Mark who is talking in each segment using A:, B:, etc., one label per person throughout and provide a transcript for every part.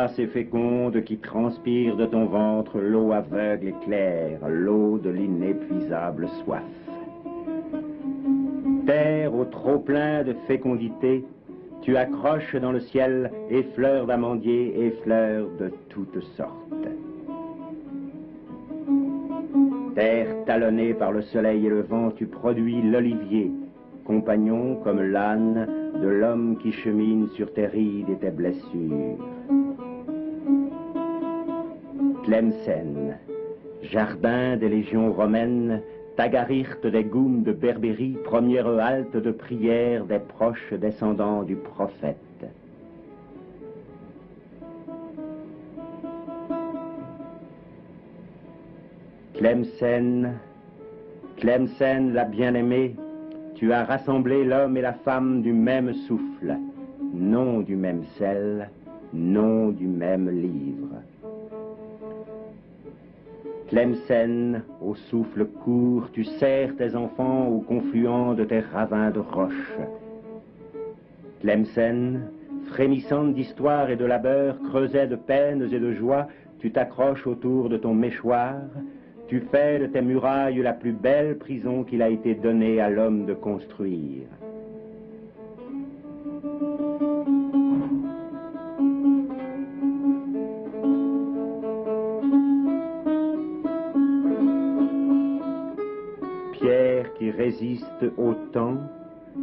A: vivace et féconde qui transpire de ton ventre l'eau aveugle et claire, l'eau de l'inépuisable soif. Terre au trop-plein de fécondité, tu accroches dans le ciel et fleurs d'amandier et fleurs de toutes sortes. Terre talonnée par le soleil et le vent, tu produis l'olivier, compagnon comme l'âne de l'homme qui chemine sur tes rides et tes blessures. Tlemcen, jardin des légions romaines, Tagaryrt des Goums de Berbérie, première halte de prière des proches descendants du prophète. Tlemcen, Tlemcen la bien-aimée, tu as rassemblé l'homme et la femme du même souffle, non du même sel, non du même livre. Tlemcen, au souffle court, tu serres tes enfants au confluent de tes ravins de roches. Tlemcen, frémissante d'histoire et de labeur, creuset de peines et de joie, tu t'accroches autour de ton méchoir, tu fais de tes murailles la plus belle prison qu'il a été donné à l'homme de construire. Pierre qui résiste au temps,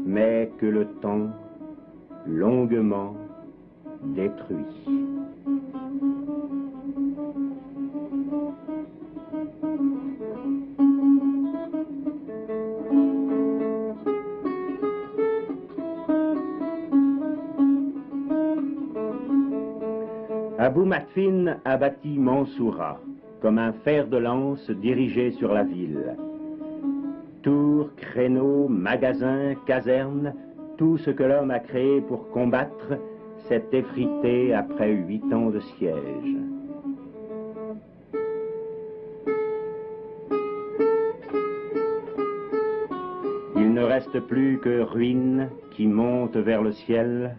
A: mais que le temps longuement détruit. Abou Matfin a bâti Mansoura, comme un fer de lance dirigé sur la ville. Tours, créneaux, magasins, casernes, tout ce que l'homme a créé pour combattre s'est effrité après 8 ans de siège. Il ne reste plus que ruines qui montent vers le ciel,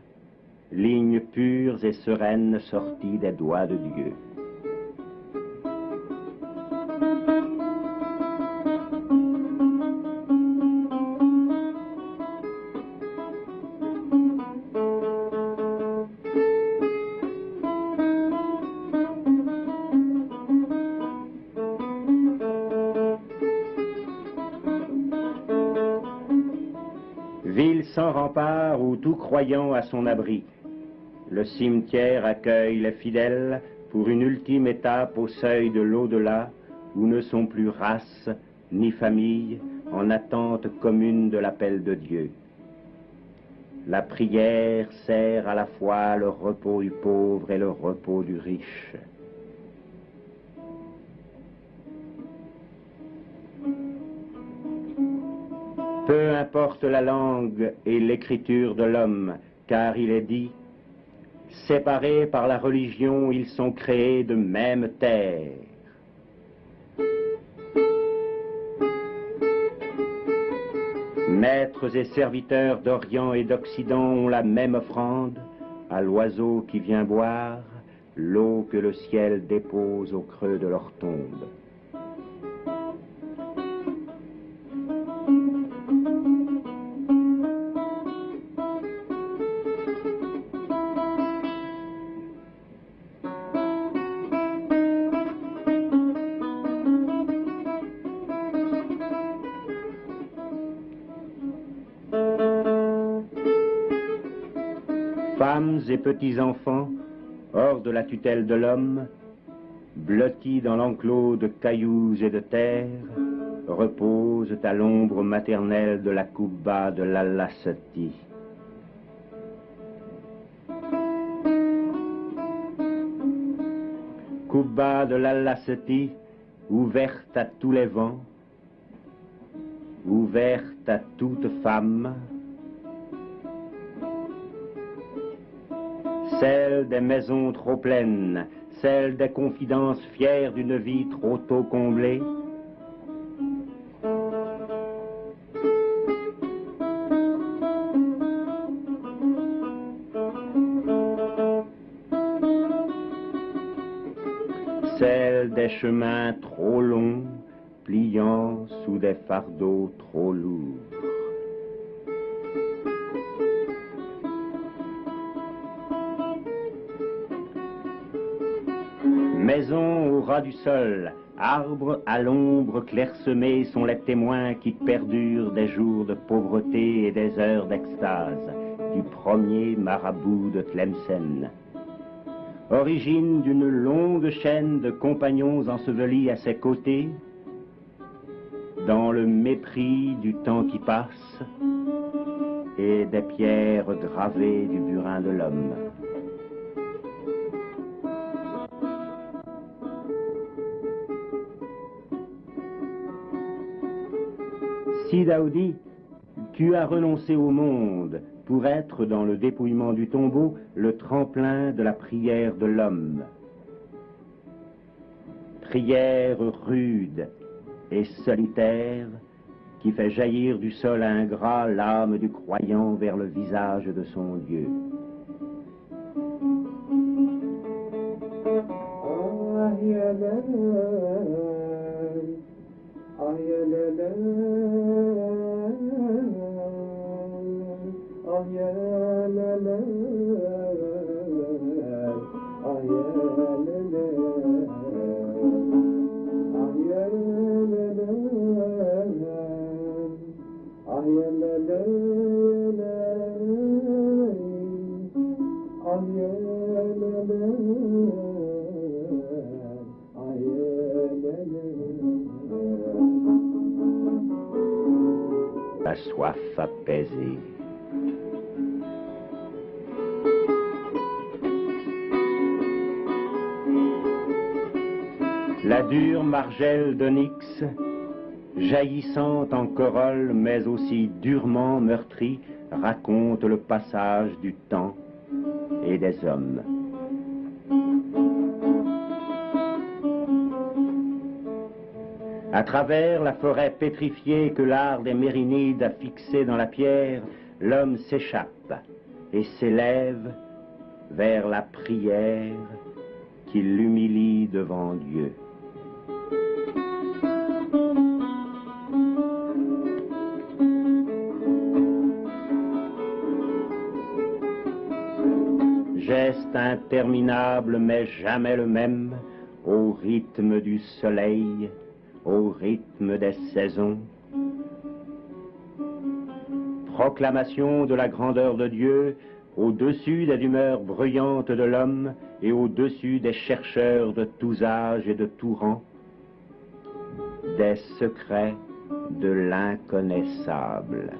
A: lignes pures et sereines sorties des doigts de Dieu. Ville sans rempart où tout croyant a son abri. Le cimetière accueille les fidèles pour une ultime étape au seuil de l'au-delà, où ne sont plus race ni famille en attente commune de l'appel de Dieu. La prière sert à la fois le repos du pauvre et le repos du riche. Peu importe la langue et l'écriture de l'homme, car il est dit: séparés par la religion, ils sont créés de même terre. Maîtres et serviteurs d'Orient et d'Occident ont la même offrande, à l'oiseau qui vient boire l'eau que le ciel dépose au creux de leur tombe. Femmes et petits-enfants, hors de la tutelle de l'homme, blottis dans l'enclos de cailloux et de terre, reposent à l'ombre maternelle de la Koubba de l'Allah-Sati. Koubba de l'Allah-Sati, ouverte à tous les vents, ouverte à toute femme, celle des maisons trop pleines, celle des confidences fières d'une vie trop tôt comblée. celle des chemins trop longs, pliant sous des fardeaux trop lourds. Maisons au ras du sol, arbres à l'ombre clairsemés sont les témoins qui perdurent des jours de pauvreté et des heures d'extase du premier marabout de Tlemcen. Origine d'une longue chaîne de compagnons ensevelis à ses côtés, dans le mépris du temps qui passe et des pierres gravées du burin de l'homme. Si Daoudi, tu as renoncé au monde pour être dans le dépouillement du tombeau le tremplin de la prière de l'homme. Prière rude et solitaire qui fait jaillir du sol ingrat l'âme du croyant vers le visage de son Dieu. La soif apaisée. La dure margelle d'onyx, jaillissante en corolle mais aussi durement meurtrie, raconte le passage du temps et des hommes. À travers la forêt pétrifiée que l'art des Mérinides a fixée dans la pierre, l'homme s'échappe et s'élève vers la prière qui l'humilie devant Dieu. Geste interminable mais jamais le même, au rythme du soleil, au rythme des saisons. Proclamation de la grandeur de Dieu au-dessus des humeurs bruyantes de l'homme et au-dessus des chercheurs de tous âges et de tout rang, des secrets de l'inconnaissable.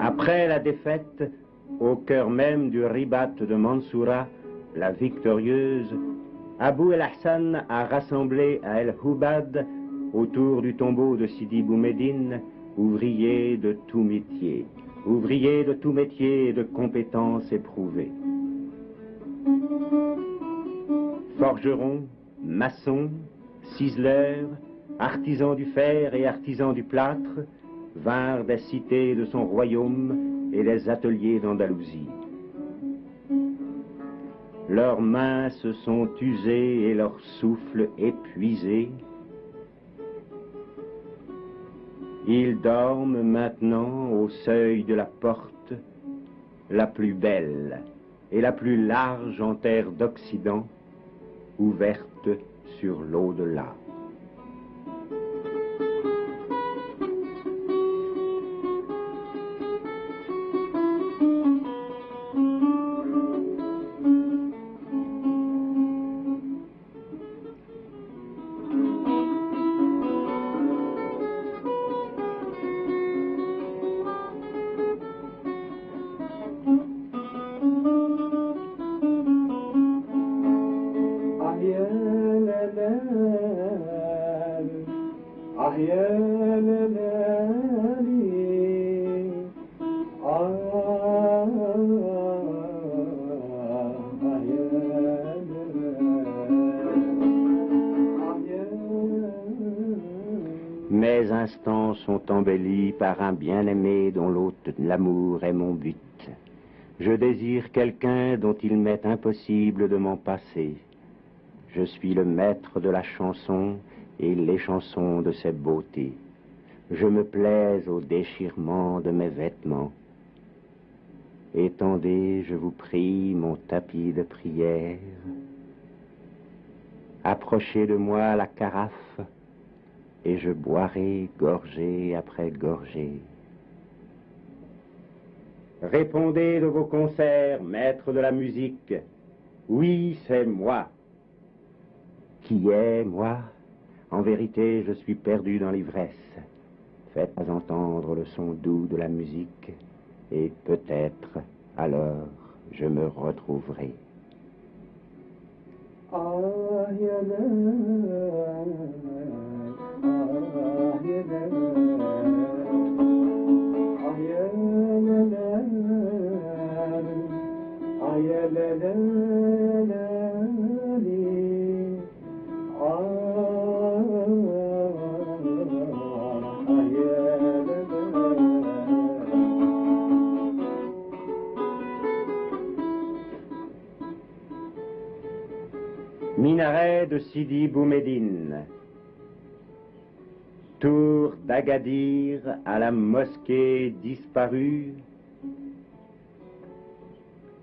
A: Après la défaite, au cœur même du Ribat de Mansoura, la victorieuse, Abou el-Hassan a rassemblé à El-Hubad, autour du tombeau de Sidi Boumediene, ouvriers de tout métier et de compétences éprouvées. Forgerons, maçons, ciseleurs, artisans du fer et artisans du plâtre, vinrent des cités de son royaume et les ateliers d'Andalousie. Leurs mains se sont usées et leur souffle épuisé. Ils dorment maintenant au seuil de la porte, la plus belle et la plus large en terre d'Occident, ouverte sur l'au-delà. Mes instants sont embellis par un bien-aimé dont l'hôte de l'amour est mon but. Je désire quelqu'un dont il m'est impossible de m'en passer. Je suis le maître de la chanson et les chansons de ses beautés. Je me plais au déchirement de mes vêtements. Étendez, je vous prie, mon tapis de prière. Approchez de moi la carafe, et je boirai gorgée après gorgée. Répondez de vos concerts, maître de la musique. Oui, c'est moi. Qui est, moi? En vérité, je suis perdu dans l'ivresse. Faites entendre le son doux de la musique, et peut-être, alors, je me retrouverai. Minaret de Sidi Boumediene, tour d'Agadir à la mosquée disparue,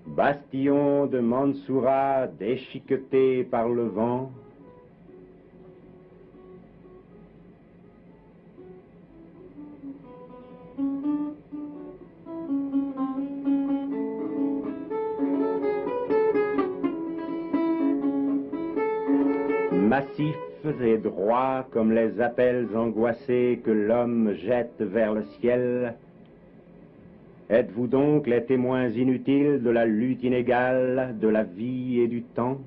A: bastion de Mansoura déchiqueté par le vent, massifs et droits comme les appels angoissés que l'homme jette vers le ciel. Êtes-vous donc les témoins inutiles de la lutte inégale de la vie et du temps?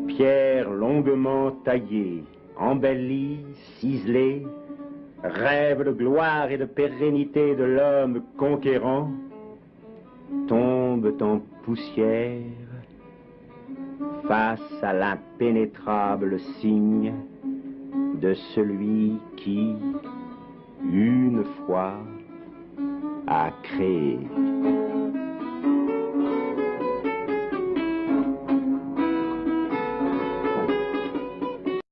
A: Pierre longuement taillée, embellie, ciselée, rêve de gloire et de pérennité de l'homme conquérant, tombent en poussière face à l'impénétrable signe de celui qui, une fois, a créé.